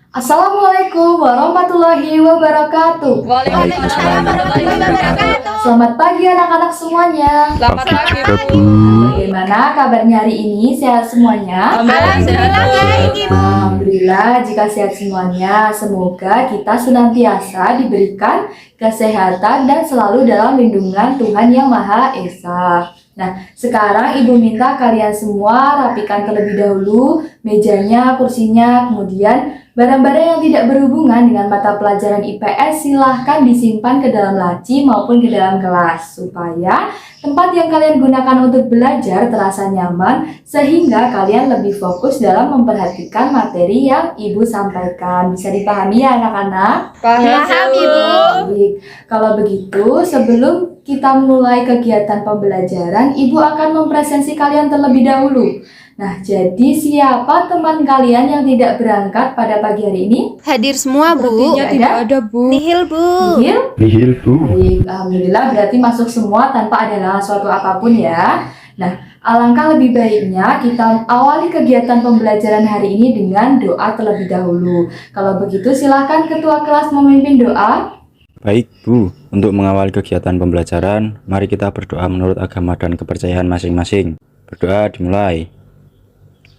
Assalamualaikum warahmatullahi wabarakatuh. Waalaikumsalam warahmatullahi wabarakatuh. Selamat pagi anak-anak semuanya. Selamat pagi, Bu. Bagaimana kabarnya hari ini? Sehat semuanya? Alhamdulillah baik, Ibu. Alhamdulillah jika sehat semuanya. Semoga kita senantiasa diberikan kesehatan dan selalu dalam lindungan Tuhan Yang Maha Esa. Nah, sekarang Ibu minta kalian semua rapikan terlebih dahulu mejanya, kursinya, kemudian barang-barang yang tidak berhubungan dengan mata pelajaran IPS silahkan disimpan ke dalam laci maupun ke dalam kelas supaya tempat yang kalian gunakan untuk belajar terasa nyaman sehingga kalian lebih fokus dalam memperhatikan materi yang Ibu sampaikan. Bisa dipahami ya anak-anak? Paham, Ibu. Baik, kalau begitu sebelum kita mulai kegiatan pembelajaran, Ibu akan mempresentasi kalian terlebih dahulu. Nah, jadi siapa teman kalian yang tidak berangkat pada pagi hari ini? Hadir semua, Bu. Sepertinya tidak ada, Bu. Nihil, Bu. Nihil? Nihil, Bu. Baik, alhamdulillah berarti masuk semua tanpa ada halangan suatu apapun ya. Nah, alangkah lebih baiknya kita awali kegiatan pembelajaran hari ini dengan doa terlebih dahulu. Kalau begitu silakan ketua kelas memimpin doa. Baik, Bu. Untuk mengawali kegiatan pembelajaran, mari kita berdoa menurut agama dan kepercayaan masing-masing. Berdoa dimulai.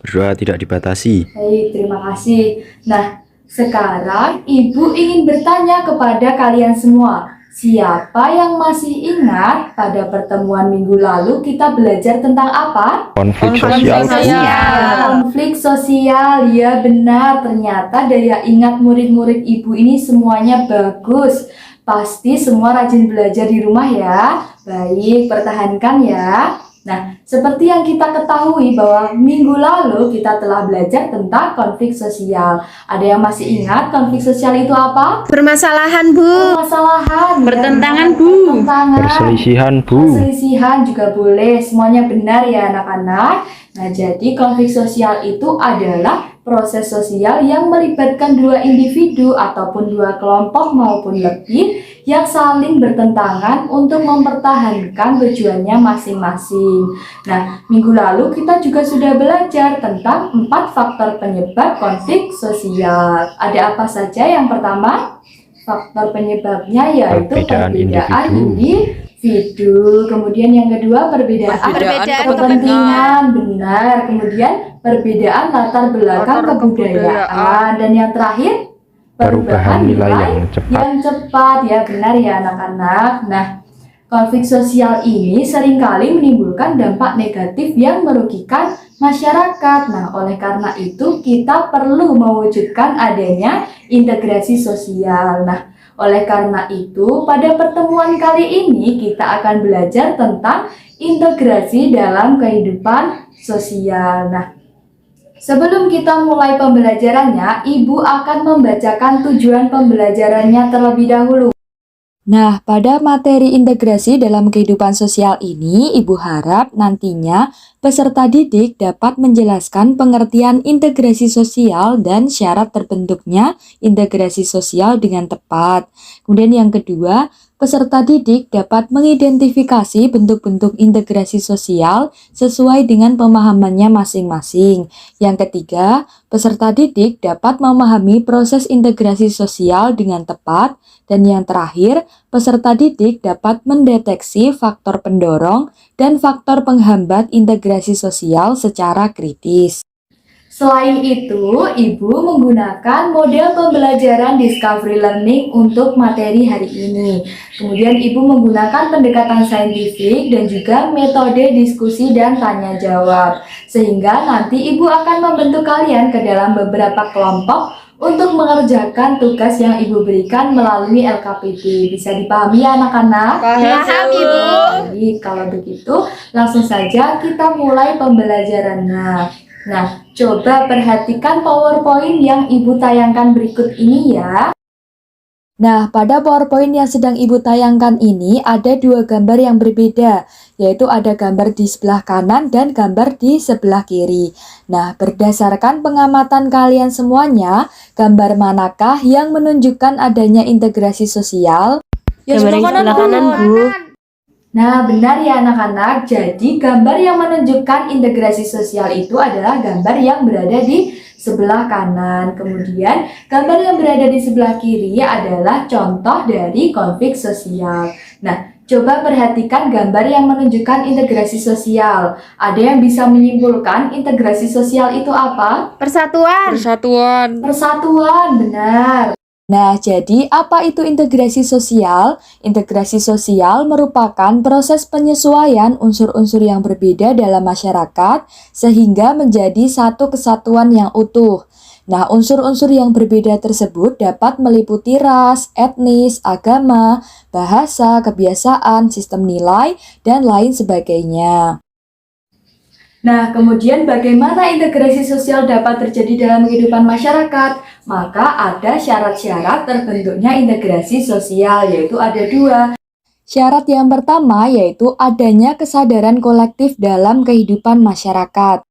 Berdoa tidak dibatasi. Baik, terima kasih. Nah, sekarang Ibu ingin bertanya kepada kalian semua. Siapa yang masih ingat pada pertemuan minggu lalu kita belajar tentang apa? Konflik Konflik sosial, Bu. sosial. Konflik sosial, ya benar. Ternyata daya ingat murid-murid Ibu ini semuanya bagus. Pasti semua rajin belajar di rumah ya. Baik, pertahankan ya. Nah, seperti yang kita ketahui bahwa minggu lalu kita telah belajar tentang konflik sosial. Ada yang masih ingat konflik sosial itu apa? Permasalahan, Bu. Permasalahan. Pertentangan, ya, Bu. Pertentangan. Perselisihan, Bu. Perselisihan juga boleh. Semuanya benar ya anak-anak. Nah, jadi konflik sosial itu adalah proses sosial yang melibatkan dua individu ataupun dua kelompok maupun lebih yang saling bertentangan untuk mempertahankan tujuannya masing-masing. Nah, minggu lalu kita juga sudah belajar tentang 4 faktor penyebab konflik sosial. Ada apa saja? Yang pertama, faktor penyebabnya yaitu Perbedaan perbedaan individu. individu. Kemudian yang kedua, perbedaan kepentingan, benar. Kemudian perbedaan latar belakang kebudayaan. Dan yang terakhir, Perubahan nilai yang cepat. ya, benar ya anak-anak. Nah, konflik sosial ini seringkali menimbulkan dampak negatif yang merugikan masyarakat. Nah, oleh karena itu kita perlu mewujudkan adanya integrasi sosial. Nah, oleh karena itu pada pertemuan kali ini kita akan belajar tentang integrasi dalam kehidupan sosial. Nah, sebelum kita mulai pembelajarannya, Ibu akan membacakan tujuan pembelajarannya terlebih dahulu. Nah, pada materi integrasi dalam kehidupan sosial ini, Ibu harap nantinya peserta didik dapat menjelaskan pengertian integrasi sosial dan syarat terbentuknya integrasi sosial dengan tepat. Kemudian yang kedua, peserta didik dapat mengidentifikasi bentuk-bentuk integrasi sosial sesuai dengan pemahamannya masing-masing. Yang ketiga, peserta didik dapat memahami proses integrasi sosial dengan tepat. Dan yang terakhir, peserta didik dapat mendeteksi faktor pendorong dan faktor penghambat integrasi sosial secara kritis. Selain itu, Ibu menggunakan model pembelajaran Discovery Learning untuk materi hari ini. Kemudian Ibu menggunakan pendekatan saintifik dan juga metode diskusi dan tanya jawab. Sehingga nanti Ibu akan membentuk kalian ke dalam beberapa kelompok untuk mengerjakan tugas yang Ibu berikan melalui LKPD. Bisa dipahami ya anak-anak? Paham, Ibu. Jadi kalau begitu langsung saja kita mulai pembelajarannya. Nah, coba perhatikan PowerPoint yang Ibu tayangkan berikut ini ya. Nah, pada PowerPoint yang sedang Ibu tayangkan ini ada dua gambar yang berbeda, yaitu ada gambar di sebelah kanan dan gambar di sebelah kiri. Nah, berdasarkan pengamatan kalian semuanya, gambar manakah yang menunjukkan adanya integrasi sosial? Gambar yang sebelah kanan, Bu. Nah, benar ya anak-anak. Jadi, gambar yang menunjukkan integrasi sosial itu adalah gambar yang berada di sebelah kanan. Kemudian, gambar yang berada di sebelah kiri adalah contoh dari konflik sosial. Nah, coba perhatikan gambar yang menunjukkan integrasi sosial. Ada yang bisa menyimpulkan integrasi sosial itu apa? Persatuan. Persatuan, benar. Nah, jadi apa itu integrasi sosial? Integrasi sosial merupakan proses penyesuaian unsur-unsur yang berbeda dalam masyarakat sehingga menjadi satu kesatuan yang utuh. Nah, unsur-unsur yang berbeda tersebut dapat meliputi ras, etnis, agama, bahasa, kebiasaan, sistem nilai, dan lain sebagainya. Nah, kemudian bagaimana integrasi sosial dapat terjadi dalam kehidupan masyarakat? Maka ada syarat-syarat terbentuknya integrasi sosial, yaitu ada 2. Syarat yang pertama yaitu adanya kesadaran kolektif dalam kehidupan masyarakat.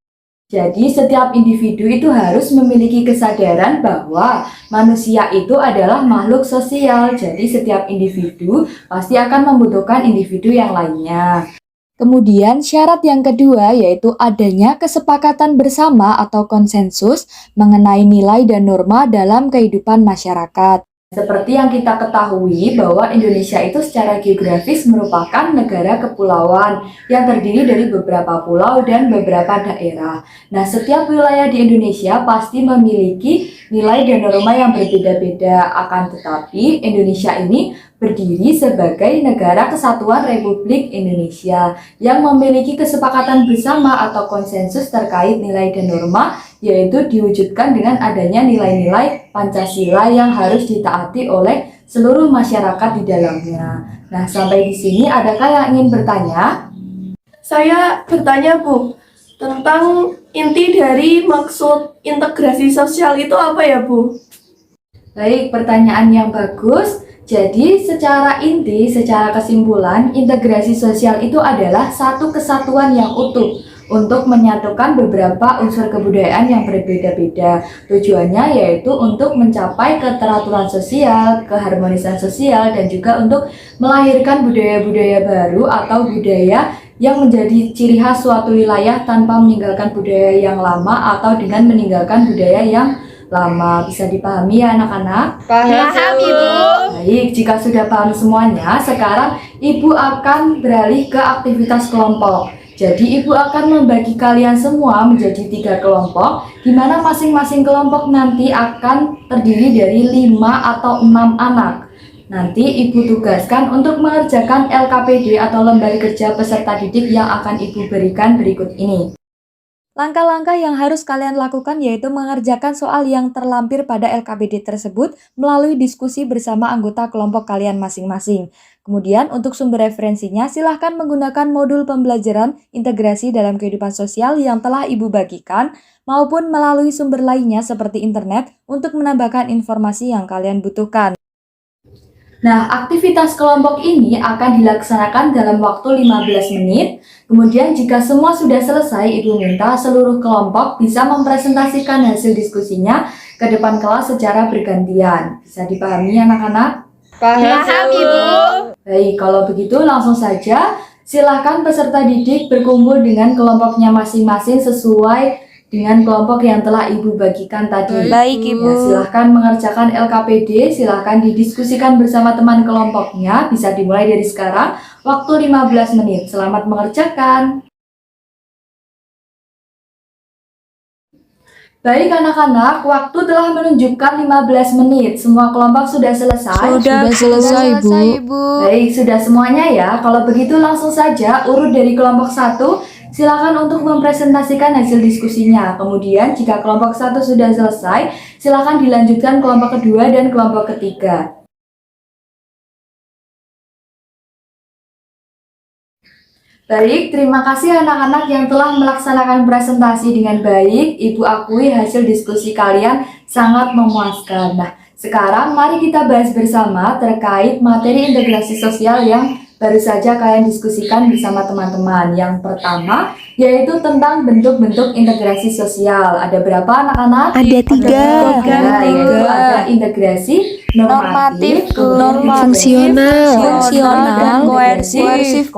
Jadi setiap individu itu harus memiliki kesadaran bahwa manusia itu adalah makhluk sosial. Jadi setiap individu pasti akan membutuhkan individu yang lainnya. Kemudian syarat yang kedua yaitu adanya kesepakatan bersama atau konsensus mengenai nilai dan norma dalam kehidupan masyarakat. Seperti yang kita ketahui bahwa Indonesia itu secara geografis merupakan negara kepulauan yang terdiri dari beberapa pulau dan beberapa daerah. Nah, setiap wilayah di Indonesia pasti memiliki nilai dan norma yang berbeda-beda. Akan tetapi, Indonesia ini berdiri sebagai negara kesatuan Republik Indonesia yang memiliki kesepakatan bersama atau konsensus terkait nilai dan norma, yaitu diwujudkan dengan adanya nilai-nilai Pancasila yang harus ditaati oleh seluruh masyarakat di dalamnya. Nah, sampai di sini adakah yang ingin bertanya? Saya bertanya, Bu, tentang inti dari maksud integrasi sosial itu apa ya, Bu? Baik, pertanyaan yang bagus. Jadi, secara inti, secara kesimpulan, integrasi sosial itu adalah satu kesatuan yang utuh untuk menyatukan beberapa unsur kebudayaan yang berbeda-beda. Tujuannya yaitu untuk mencapai keteraturan sosial, keharmonisan sosial, dan juga untuk melahirkan budaya-budaya baru atau budaya yang menjadi ciri khas suatu wilayah tanpa meninggalkan budaya yang lama atau dengan meninggalkan budaya yang lama. Bisa dipahami ya anak-anak? Paham, Ibu. Baik, jika sudah paham semuanya, sekarang Ibu akan beralih ke aktivitas kelompok. Jadi Ibu akan membagi kalian semua menjadi 3 kelompok, di mana masing-masing kelompok nanti akan terdiri dari 5 atau 6 anak. Nanti Ibu tugaskan untuk mengerjakan LKPD atau lembar kerja peserta didik yang akan Ibu berikan berikut ini. Langkah-langkah yang harus kalian lakukan yaitu mengerjakan soal yang terlampir pada LKPD tersebut melalui diskusi bersama anggota kelompok kalian masing-masing. Kemudian untuk sumber referensinya silahkan menggunakan modul pembelajaran integrasi dalam kehidupan sosial yang telah Ibu bagikan maupun melalui sumber lainnya seperti internet untuk menambahkan informasi yang kalian butuhkan. Nah, aktivitas kelompok ini akan dilaksanakan dalam waktu 15 menit. Kemudian jika semua sudah selesai, Ibu minta seluruh kelompok bisa mempresentasikan hasil diskusinya ke depan kelas secara bergantian. Bisa dipahami anak-anak? Paham, Ibu. Baik, kalau begitu langsung saja silakan peserta didik berkumpul dengan kelompoknya masing-masing sesuai dengan kelompok yang telah Ibu bagikan tadi. Baik, Ibu. Ya, silahkan mengerjakan LKPD, silahkan didiskusikan bersama teman kelompoknya. Bisa dimulai dari sekarang, waktu 15 menit. Selamat mengerjakan. Baik anak-anak, waktu telah menunjukkan 15 menit. Semua kelompok sudah selesai? Sudah selesai, Ibu. Baik, sudah semuanya ya. Kalau begitu langsung saja urut dari kelompok 1. Silakan untuk mempresentasikan hasil diskusinya. Kemudian jika kelompok 1 sudah selesai, silakan dilanjutkan kelompok kedua dan kelompok ketiga. Baik, terima kasih anak-anak yang telah melaksanakan presentasi dengan baik. Ibu akui hasil diskusi kalian sangat memuaskan. Nah, sekarang mari kita bahas bersama terkait materi integrasi sosial yang baru saja kalian diskusikan bersama teman-teman. Yang pertama yaitu tentang bentuk-bentuk integrasi sosial. Ada berapa anak-anak? Ada tiga. Yaitu ada integrasi normatif, kemudian fungsional, dan koersif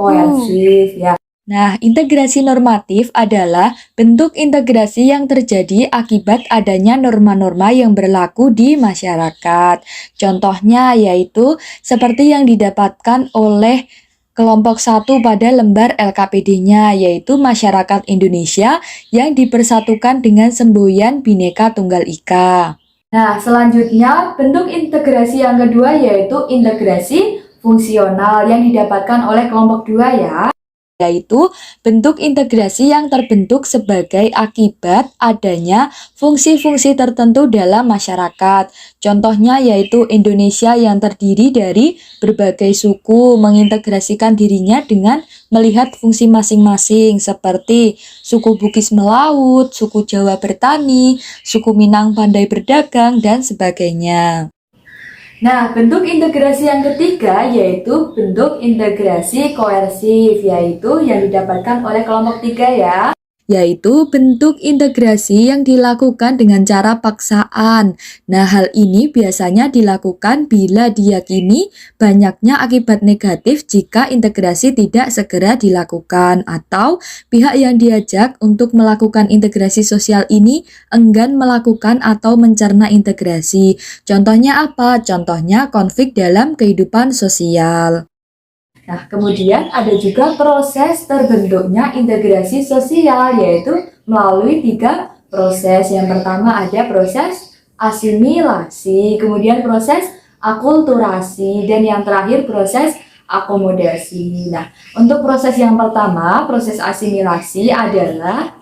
ya. Nah, integrasi normatif adalah bentuk integrasi yang terjadi akibat adanya norma-norma yang berlaku di masyarakat. Contohnya yaitu seperti yang didapatkan oleh kelompok 1 pada lembar LKPD-nya, yaitu masyarakat Indonesia yang dipersatukan dengan semboyan Bhinneka Tunggal Ika. Nah, selanjutnya bentuk integrasi yang kedua yaitu integrasi fungsional yang didapatkan oleh kelompok 2 ya. Yaitu bentuk integrasi yang terbentuk sebagai akibat adanya fungsi-fungsi tertentu dalam masyarakat. Contohnya yaitu Indonesia yang terdiri dari berbagai suku mengintegrasikan dirinya dengan melihat fungsi masing-masing seperti suku Bugis melaut, suku Jawa bertani, suku Minang pandai berdagang, dan sebagainya. Nah, bentuk integrasi yang ketiga yaitu bentuk integrasi koersif, yaitu yang didapatkan oleh kelompok 3 ya. Yaitu bentuk integrasi yang dilakukan dengan cara paksaan. Nah, hal ini biasanya dilakukan bila diyakini banyaknya akibat negatif jika integrasi tidak segera dilakukan, atau pihak yang diajak untuk melakukan integrasi sosial ini enggan melakukan atau mencerna integrasi. Contohnya apa? Contohnya konflik dalam kehidupan sosial. Nah, kemudian ada juga proses terbentuknya integrasi sosial, yaitu melalui 3 proses. Yang pertama ada proses asimilasi, kemudian proses akulturasi, dan yang terakhir proses akomodasi. Nah, untuk proses yang pertama, proses asimilasi adalah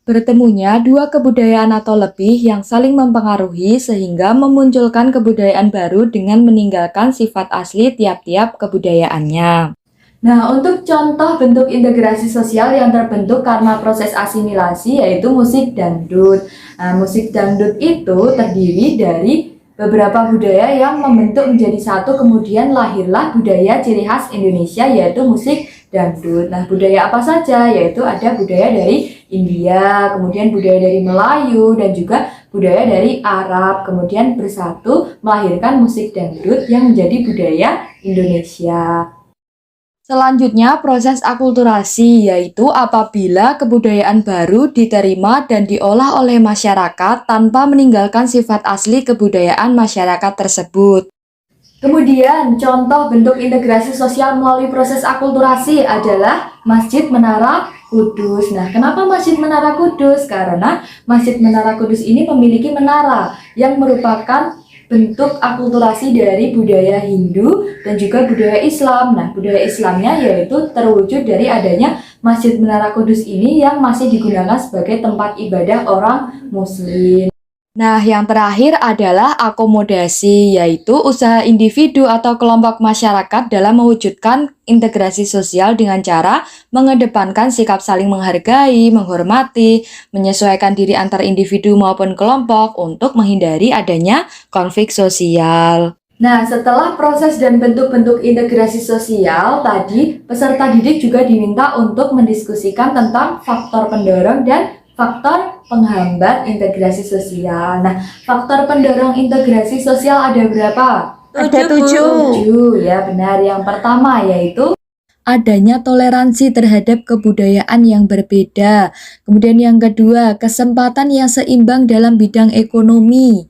bertemunya 2 kebudayaan atau lebih yang saling mempengaruhi sehingga memunculkan kebudayaan baru dengan meninggalkan sifat asli tiap-tiap kebudayaannya. Nah, untuk contoh bentuk integrasi sosial yang terbentuk karena proses asimilasi yaitu musik dangdut. Nah, musik dangdut itu terdiri dari beberapa budaya yang membentuk menjadi satu, kemudian lahirlah budaya ciri khas Indonesia yaitu musik dangdut. Nah, budaya apa saja? Yaitu ada budaya dari India, kemudian budaya dari Melayu, dan juga budaya dari Arab. Kemudian bersatu melahirkan musik dangdut yang menjadi budaya Indonesia. Selanjutnya proses akulturasi, yaitu apabila kebudayaan baru diterima dan diolah oleh masyarakat tanpa meninggalkan sifat asli kebudayaan masyarakat tersebut. Kemudian contoh bentuk integrasi sosial melalui proses akulturasi adalah Masjid Menara Kudus. Nah, kenapa Masjid Menara Kudus? Karena Masjid Menara Kudus ini memiliki menara yang merupakan bentuk akulturasi dari budaya Hindu dan juga budaya Islam. Nah, budaya Islamnya yaitu terwujud dari adanya Masjid Menara Kudus ini yang masih digunakan sebagai tempat ibadah orang Muslim. Nah, yang terakhir adalah akomodasi, yaitu usaha individu atau kelompok masyarakat dalam mewujudkan integrasi sosial dengan cara mengedepankan sikap saling menghargai, menghormati, menyesuaikan diri antar individu maupun kelompok untuk menghindari adanya konflik sosial. Nah, setelah proses dan bentuk-bentuk integrasi sosial tadi, peserta didik juga diminta untuk mendiskusikan tentang faktor pendorong dan faktor penghambat integrasi sosial. Nah, faktor pendorong integrasi sosial ada berapa? Ada 7. Ya, benar. Yang pertama yaitu adanya toleransi terhadap kebudayaan yang berbeda. Kemudian yang kedua, kesempatan yang seimbang dalam bidang ekonomi.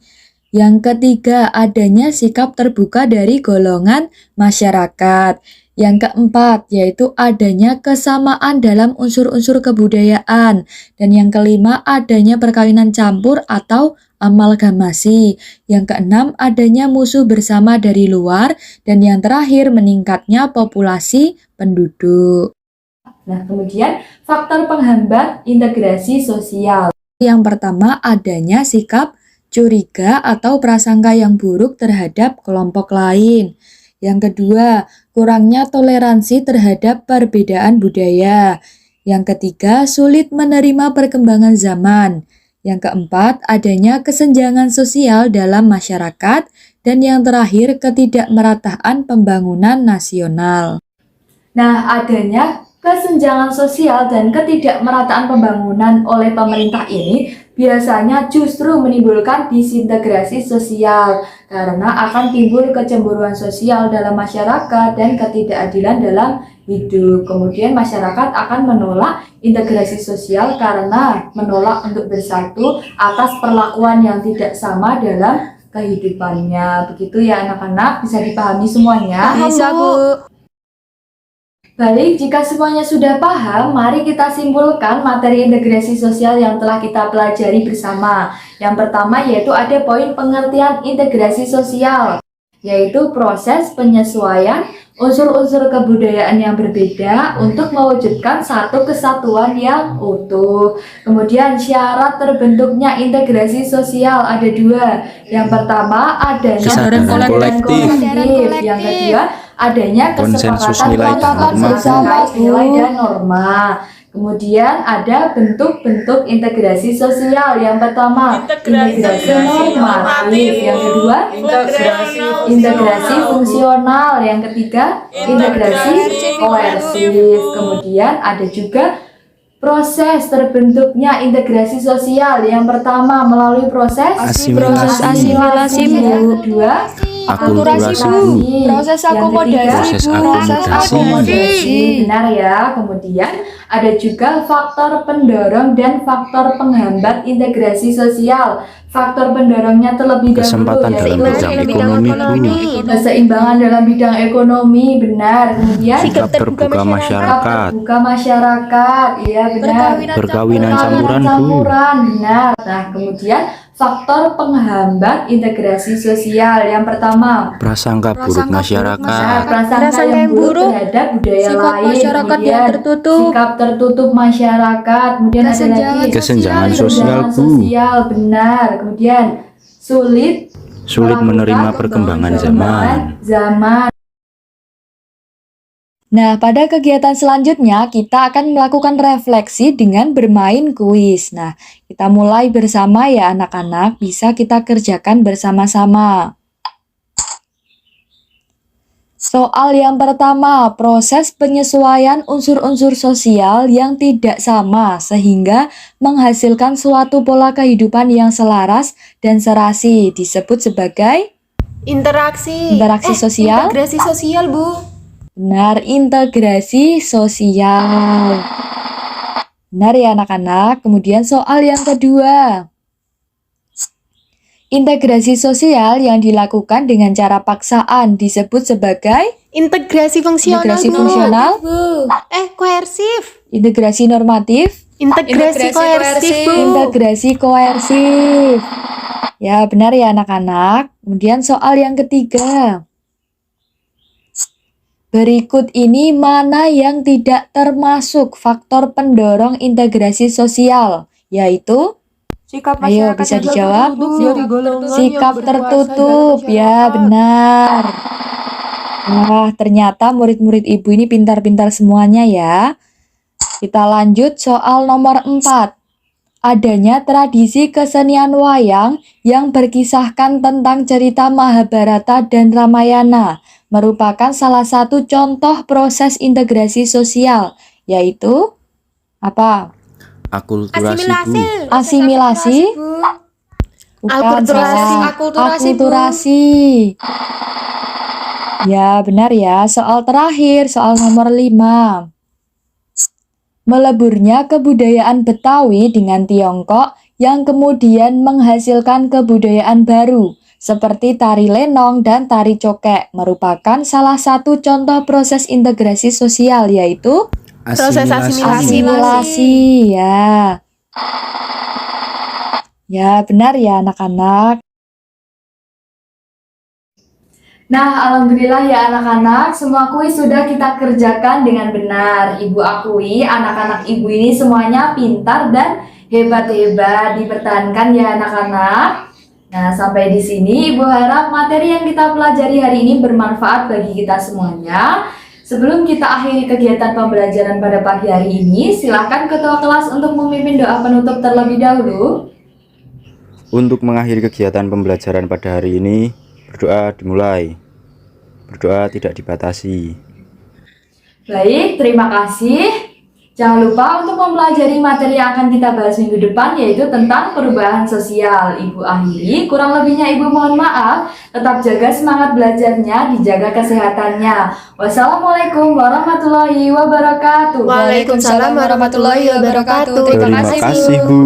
Yang ketiga, adanya sikap terbuka dari golongan masyarakat. Yang keempat, yaitu adanya kesamaan dalam unsur-unsur kebudayaan. Dan yang kelima, adanya perkawinan campur atau amalgamasi. Yang keenam, adanya musuh bersama dari luar. Dan yang terakhir, meningkatnya populasi penduduk. Nah, kemudian faktor penghambat integrasi sosial. Yang pertama, adanya sikap curiga atau prasangka yang buruk terhadap kelompok lain. Yang kedua, kurangnya toleransi terhadap perbedaan budaya. Yang ketiga, sulit menerima perkembangan zaman. Yang keempat, adanya kesenjangan sosial dalam masyarakat. Dan yang terakhir, ketidakmerataan pembangunan nasional. Nah, adanya kesenjangan sosial dan ketidakmerataan pembangunan oleh pemerintah ini biasanya justru menimbulkan disintegrasi sosial karena akan timbul kecemburuan sosial dalam masyarakat dan ketidakadilan dalam hidup. Kemudian masyarakat akan menolak integrasi sosial karena menolak untuk bersatu atas perlakuan yang tidak sama dalam kehidupannya. Begitu ya anak-anak, bisa dipahami semuanya? Bisa, Bu. Baik, jika semuanya sudah paham, mari kita simpulkan materi integrasi sosial yang telah kita pelajari bersama. Yang pertama yaitu ada poin pengertian integrasi sosial, yaitu proses penyesuaian unsur-unsur kebudayaan yang berbeda untuk mewujudkan satu kesatuan yang utuh. Kemudian syarat terbentuknya integrasi sosial ada dua. Yang pertama adanya Kesadaran kolektif. Yang kedua adanya Konsensus kesepakatan nilai dan patokan norma. terkait nilai dan norma. Kemudian ada bentuk-bentuk integrasi sosial. Yang pertama, integrasi normatif. Yang kedua, integrasi fungsional. Yang ketiga, integrasi koersif. Kemudian ada juga proses terbentuknya integrasi sosial. Yang pertama melalui proses Asimilasi, Bu. Yang kedua, Akulturasi, Bu. Proses Yang ketiga, akomodasi, Bu. Proses akomodasi. Benar ya. Kemudian ada juga faktor pendorong dan faktor penghambat integrasi sosial. Faktor pendorongnya terlebih dahulu Kesempatan dalam yaitu bidang ekonomi, Bu. keseimbangan dalam bidang ekonomi, benar. Kemudian Sikap terbuka masyarakat. terbuka masyarakat, iya benar. Perkawinan campuran, Bu. Campuran, benar. Nah, kemudian faktor penghambat integrasi sosial. Yang pertama, Prasangka buruk masyarakat. prasangka yang buruk terhadap budaya Sikap lain, masyarakat yang kemudian tertutup. sikap tertutup masyarakat, kemudian ada lagi Kesenjangan kesenjangan sosial, Bu. sosial, benar. Kemudian sulit Menerima perkembangan zaman. Nah, pada kegiatan selanjutnya kita akan melakukan refleksi dengan bermain kuis. Nah, kita mulai bersama ya anak-anak, bisa kita kerjakan bersama-sama. Soal yang pertama, proses penyesuaian unsur-unsur sosial yang tidak sama sehingga menghasilkan suatu pola kehidupan yang selaras dan serasi disebut sebagai Interaksi sosial. Integrasi sosial, Bu. Benar, integrasi sosial. Benar ya anak-anak. Kemudian soal yang kedua. Integrasi sosial yang dilakukan dengan cara paksaan disebut sebagai Integrasi fungsional, integrasi Bu. fungsional, Koersif. integrasi normatif, Integrasi koersif, Bu. integrasi koersif. Ya, benar ya anak-anak. Kemudian soal yang ketiga. Berikut ini mana yang tidak termasuk faktor pendorong integrasi sosial, yaitu Sikap ayo bisa dijawab. Sikap tertutup, ya benar. Wah, ternyata murid-murid ibu ini pintar-pintar semuanya ya. Kita lanjut soal nomor 4. Adanya tradisi kesenian wayang yang berkisahkan tentang cerita Mahabharata dan Ramayana merupakan salah satu contoh proses integrasi sosial, yaitu apa? Akulturasi, Bu. Asimilasi? Bukan, salah. Akulturasi, Bu. Akulturasi. Ya, benar ya. Soal terakhir, soal nomor 5. Meleburnya kebudayaan Betawi dengan Tiongkok yang kemudian menghasilkan kebudayaan baru seperti tari lenong dan tari cokek merupakan salah satu contoh proses integrasi sosial, yaitu Proses asimilasi. Ya benar ya anak-anak. Nah, alhamdulillah ya anak-anak, semua kuis sudah kita kerjakan dengan benar. Ibu akui anak-anak ibu ini semuanya pintar dan hebat-hebat. Dipertahankan ya anak-anak. Nah, sampai di sini Ibu harap materi yang kita pelajari hari ini bermanfaat bagi kita semuanya. Sebelum kita akhiri kegiatan pembelajaran pada pagi hari ini, silakan ketua kelas untuk memimpin doa penutup terlebih dahulu. Untuk mengakhiri kegiatan pembelajaran pada hari ini, berdoa dimulai. Berdoa tidak dibatasi. Baik, terima kasih. Jangan lupa untuk mempelajari materi yang akan kita bahas minggu depan, yaitu tentang perubahan sosial. Ibu akhiri, kurang lebihnya Ibu mohon maaf. Tetap jaga semangat belajarnya, dijaga kesehatannya. Wassalamualaikum warahmatullahi wabarakatuh. Waalaikumsalam warahmatullahi wabarakatuh. Terima kasih, Bu.